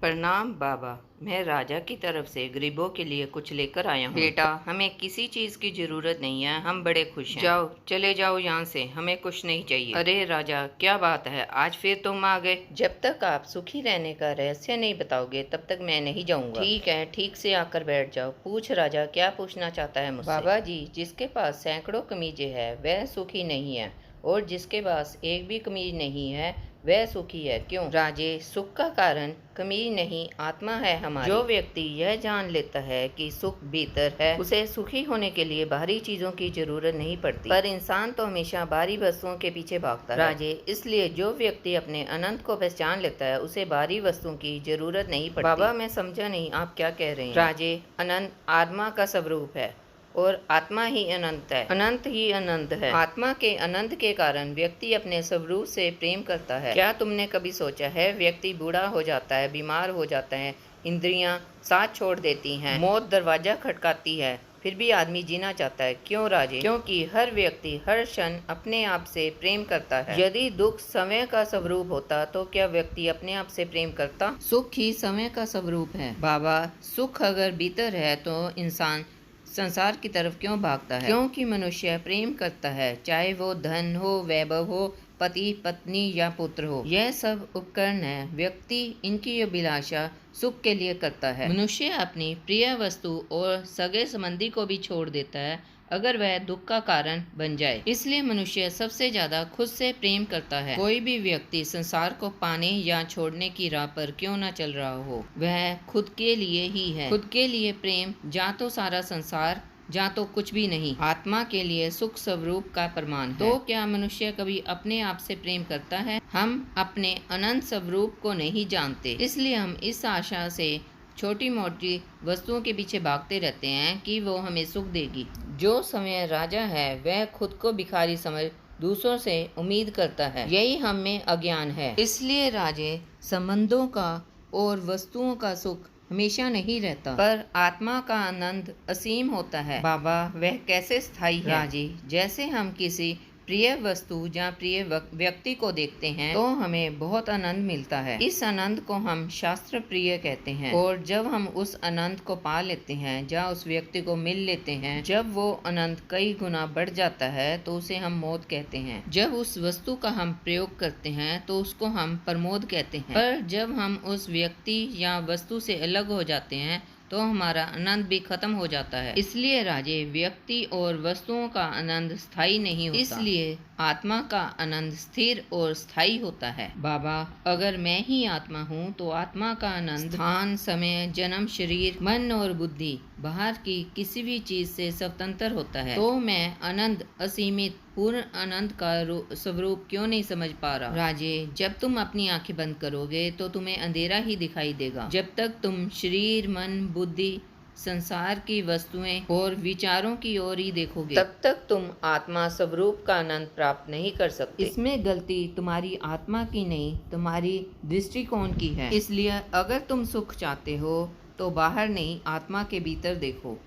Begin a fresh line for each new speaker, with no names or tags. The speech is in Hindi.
प्रणाम बाबा। मैं राजा की तरफ से गरीबों के लिए कुछ लेकर आया हूँ। बेटा, हमें किसी चीज की जरूरत नहीं है, हम बड़े खुश हैं। जाओ, चले जाओ यहाँ से, हमें कुछ नहीं चाहिए। अरे राजा, क्या बात है, आज फिर तुम आ गए? जब तक आप सुखी रहने का रहस्य नहीं बताओगे तब तक मैं नहीं जाऊंगा। ठीक है, ठीक से आकर बैठ जाओ। पूछ राजा, क्या पूछना चाहता है मुझसे? बाबा जी, जिसके पास सैकड़ों कमीजें है वह सुखी नहीं है, और जिसके पास एक भी कमीज नहीं है वह सुखी है। क्यों? राजे, सुख का कारण कमीज नहीं, आत्मा है हमारी। जो व्यक्ति यह जान लेता है कि सुख भीतर है, उसे सुखी होने के लिए बाहरी चीजों की जरूरत नहीं पड़ती। पर इंसान तो हमेशा बाहरी वस्तुओं के पीछे भागता है। राजे, इसलिए जो व्यक्ति अपने अनंत को पहचान लेता है उसे बाहरी वस्तुओं की जरूरत नहीं पड़ती। बाबा, मैं समझा नहीं, आप क्या कह रहे हैं? राजे, अनंत आत्मा का स्वरूप है और आत्मा ही अनंत है, अनंत ही अनंत है। आत्मा के अनंत के कारण व्यक्ति अपने स्वरूप से प्रेम करता है। क्या तुमने कभी सोचा है, व्यक्ति बूढ़ा हो जाता है, बीमार हो जाता है, इंद्रियां साथ छोड़ देती हैं, मौत दरवाजा खटकाती है, फिर भी आदमी जीना चाहता है। क्यों राजे? क्योंकि हर व्यक्ति हर क्षण अपने आप से प्रेम करता है। यदि दुख समय का स्वरूप होता तो क्या व्यक्ति अपने आप से प्रेम करता? सुख ही समय का स्वरूप है। बाबा, सुख अगर भीतर है तो इंसान संसार की तरफ क्यों भागता है? क्योंकि मनुष्य प्रेम करता है, चाहे वो धन हो, वैभव हो, पति पत्नी या पुत्र हो। यह सब उपकरण है, व्यक्ति इनकी अभिलाषा सुख के लिए करता है। मनुष्य अपनी प्रिय वस्तु और सगे संबंधी को भी छोड़ देता है अगर वह दुख का कारण बन जाए। इसलिए मनुष्य सबसे ज्यादा खुद से प्रेम करता है। कोई भी व्यक्ति संसार को पाने या छोड़ने की राह पर क्यों न चल रहा हो, वह खुद के लिए ही है। खुद के लिए प्रेम जा तो सारा संसार, जा तो कुछ भी नहीं। आत्मा के लिए सुख स्वरूप का प्रमाण है। तो क्या मनुष्य कभी अपने आप से प्रेम करता है? हम अपने अनंत स्वरूप को नहीं जानते, इसलिए हम इस आशा से छोटी मोटी वस्तुओं के पीछे भागते रहते हैं कि वो हमें सुख देगी। जो समय राजा है वह खुद को भिखारी समझ दूसरों से उम्मीद करता है, यही हम में अज्ञान है। इसलिए राजे, संबंधों का और वस्तुओं का सुख हमेशा नहीं रहता, पर आत्मा का आनंद असीम होता है। बाबा, वह कैसे स्थायी है? राजे, जैसे हम किसी प्रिय वस्तु या प्रिय व्यक्ति को देखते हैं तो हमें बहुत आनंद मिलता है। इस आनंद को हम शास्त्र प्रिय कहते हैं, और जब हम उस आनंद को पा लेते हैं या उस व्यक्ति को मिल लेते हैं, जब वो आनंद कई गुना बढ़ जाता है तो उसे हम मौत कहते हैं। जब उस वस्तु का हम प्रयोग करते हैं तो उसको हम प्रमोद कहते हैं। पर जब हम उस व्यक्ति या वस्तु से अलग हो जाते हैं तो हमारा आनंद भी खत्म हो जाता है। इसलिए राजे, व्यक्ति और वस्तुओं का आनंद स्थायी नहीं होता, इसलिए आत्मा का आनंद स्थिर और स्थायी होता है। बाबा, अगर मैं ही आत्मा हूँ तो आत्मा का आनंद स्थान, समय, जन्म, शरीर, मन और बुद्धि बाहर की किसी भी चीज से स्वतंत्र होता है, तो मैं आनंद असीमित पूर्ण आनंद का स्वरूप क्यों नहीं समझ पा रहा? राजे, जब तुम अपनी आंखें बंद करोगे तो तुम्हें अंधेरा ही दिखाई देगा। जब तक तुम शरीर, मन, बुद्धि, संसार की वस्तुएं और विचारों की ओर ही देखोगे तब तक तुम आत्मा स्वरूप का आनंद प्राप्त नहीं कर सकते। इसमें गलती तुम्हारी आत्मा की नहीं, तुम्हारी दृष्टिकोण की है। इसलिए अगर तुम सुख चाहते हो तो बाहर नहीं, आत्मा के भीतर देखो।